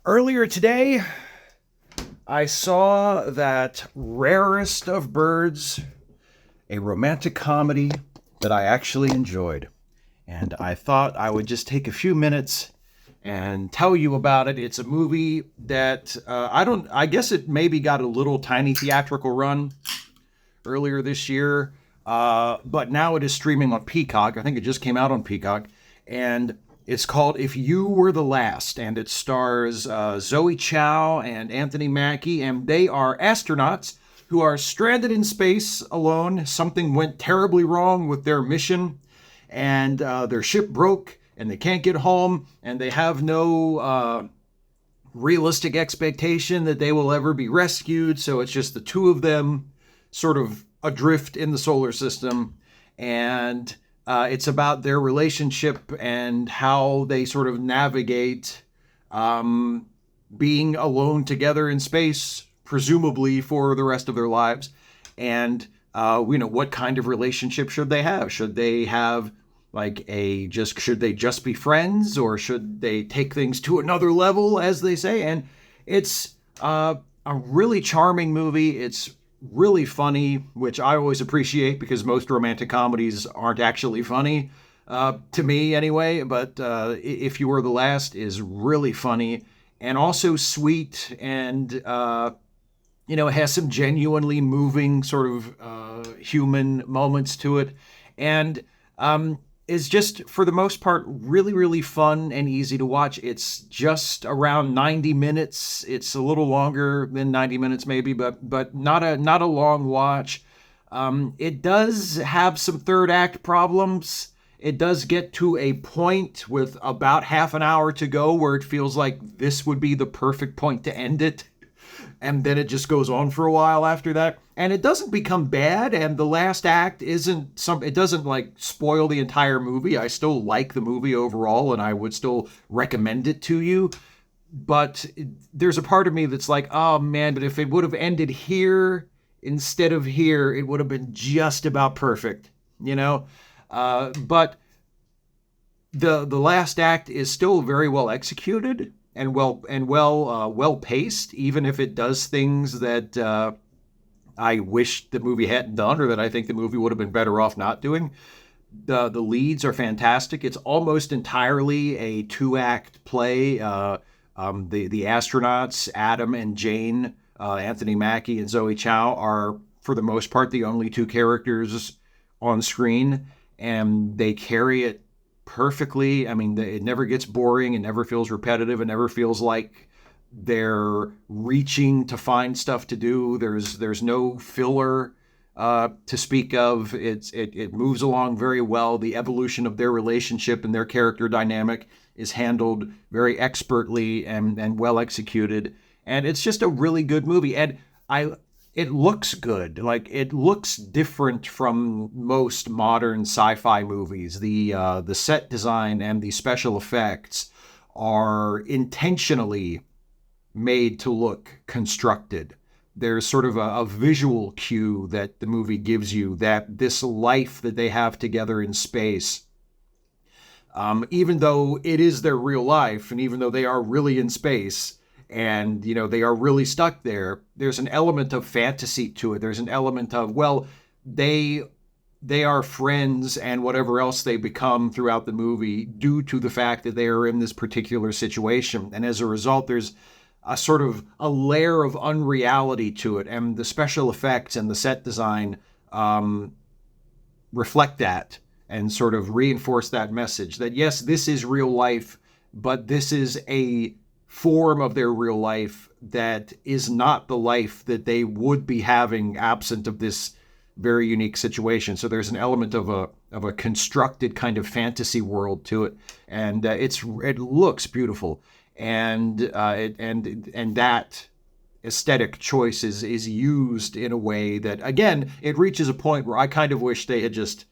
Earlier today, I saw that Rarest of Birds, a romantic comedy that I actually enjoyed. And I thought I would just take a few minutes and tell you about it. It's a movie that I guess it maybe got a little tiny theatrical run earlier this year, but now it is streaming on Peacock. I think it just came out on Peacock. And it's called If You Were the Last, and it stars Zoe Chow and Anthony Mackie, and they are astronauts who are stranded in space alone. Something went terribly wrong with their mission, and their ship broke, and they can't get home, and they have no realistic expectation that they will ever be rescued. So it's just the two of them sort of adrift in the solar system. And it's about their relationship and how they sort of navigate being alone together in space, presumably for the rest of their lives. And, what kind of relationship should they have? Should they have should they just be friends, or should they take things to another level, as they say? And it's a really charming movie. It's really funny, which I always appreciate because most romantic comedies aren't actually funny, to me anyway. But If You Were the Last is really funny and also sweet, and it has some genuinely moving sort of human moments to it, and is just, for the most part, really, really fun and easy to watch. It's just around 90 minutes. It's a little longer than 90 minutes maybe, but not a long watch. It does have some third act problems. It does get to a point with about half an hour to go where it feels like this would be the perfect point to end it. And then it just goes on for a while after that. And it doesn't become bad, and the last act it doesn't like spoil the entire movie. I still like the movie overall, and I would still recommend it to you. But there's a part of me that's like, oh man, but if it would have ended here instead of here, it would have been just about perfect, But the last act is still very well executed and well paced, even if it does things that I wish the movie hadn't done, or that I think the movie would have been better off not doing. The leads are fantastic. It's almost entirely a two-act play. The astronauts, Adam and Jane, Anthony Mackie and Zoe Chow, are for the most part the only two characters on screen, and they carry it perfectly. I mean, it never gets boring. It never feels repetitive. It never feels like they're reaching to find stuff to do. There's no filler to speak of. It moves along very well. The evolution of their relationship and their character dynamic is handled very expertly and well executed. And it's just a really good movie. And it looks good. Like, it looks different from most modern sci-fi movies. The set design and the special effects are intentionally made to look constructed. There's sort of a visual cue that the movie gives you, that this life that they have together in space, even though it is their real life, and even though they are really in space, and they are really stuck there, there's an element of fantasy to it. There's an element of, well, they are friends, and whatever else they become throughout the movie due to the fact that they are in this particular situation. And as a result, there's a sort of a layer of unreality to it, and the special effects and the set design reflect that and sort of reinforce that message that, yes, this is real life, but this is a form of their real life that is not the life that they would be having absent of this very unique situation. So there's an element of a constructed kind of fantasy world to it, and it looks beautiful. And that aesthetic choice is used in a way that, again, it reaches a point where I kind of wish they had just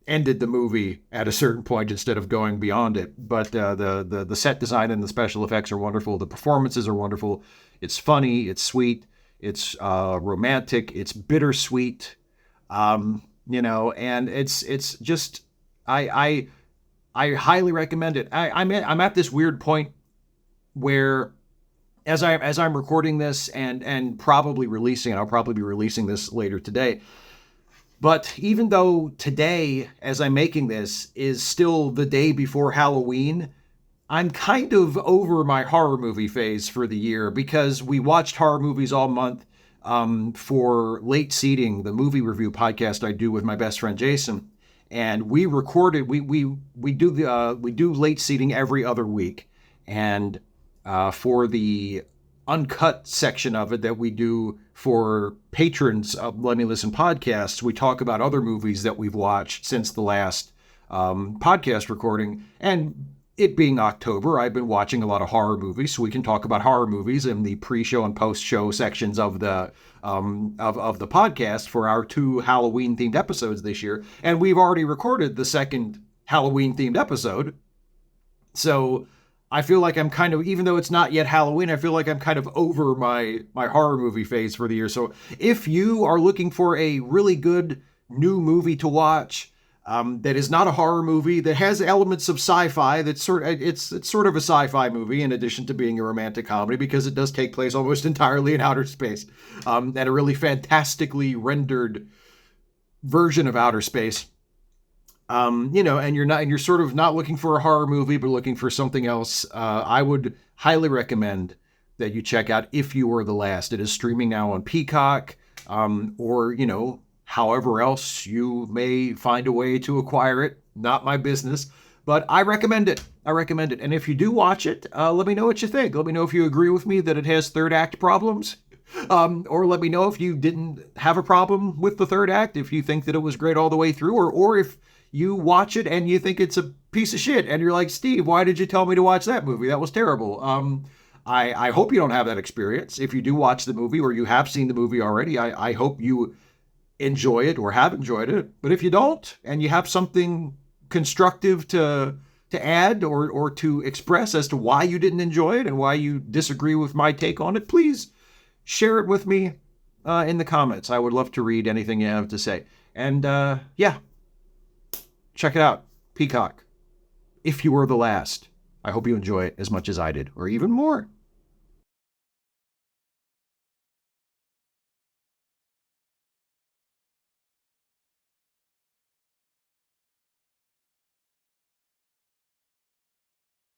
ended the movie at a certain point instead of going beyond it. But the set design and the special effects are wonderful. The performances are wonderful. It's funny. It's sweet. It's romantic. It's bittersweet. And it's just I highly recommend it. I'm at this weird point where as I'm recording this and probably releasing it, I'll probably be releasing this later today. But even though today, as I'm making this, is still the day before Halloween, I'm kind of over my horror movie phase for the year because we watched horror movies all month for Late Seating, the movie review podcast I do with my best friend Jason, and we recorded. We do Late Seating every other week, and for the uncut section of it that we do for patrons of Let Me Listen podcasts, we talk about other movies that we've watched since the last podcast recording. And it being October, I've been watching a lot of horror movies, so we can talk about horror movies in the pre-show and post-show sections of the of the podcast for our 2 Halloween-themed episodes this year. And we've already recorded the second Halloween-themed episode, so I feel like I'm kind of, even though it's not yet Halloween, I feel like I'm kind of over my horror movie phase for the year. So if you are looking for a really good new movie to watch, that is not a horror movie, that has elements of sci-fi, it's sort of a sci-fi movie in addition to being a romantic comedy, because it does take place almost entirely in outer space, and a really fantastically rendered version of outer space. And you're sort of not looking for a horror movie, but looking for something else. I would highly recommend that you check out If You Were the Last. It is streaming now on Peacock, or, however else you may find a way to acquire it. Not my business, but I recommend it. And if you do watch it, let me know what you think. Let me know if you agree with me that it has third act problems. Or let me know if you didn't have a problem with the third act, if you think that it was great all the way through, or if you watch it and you think it's a piece of shit and you're like, Steve, why did you tell me to watch that movie? That was terrible. I hope you don't have that experience. If you do watch the movie or you have seen the movie already, I hope you enjoy it or have enjoyed it. But if you don't and you have something constructive to add or to express as to why you didn't enjoy it and why you disagree with my take on it, please share it with me in the comments. I would love to read anything you have to say. And yeah, check it out. Peacock. If You Were the Last. I hope you enjoy it as much as I did, or even more.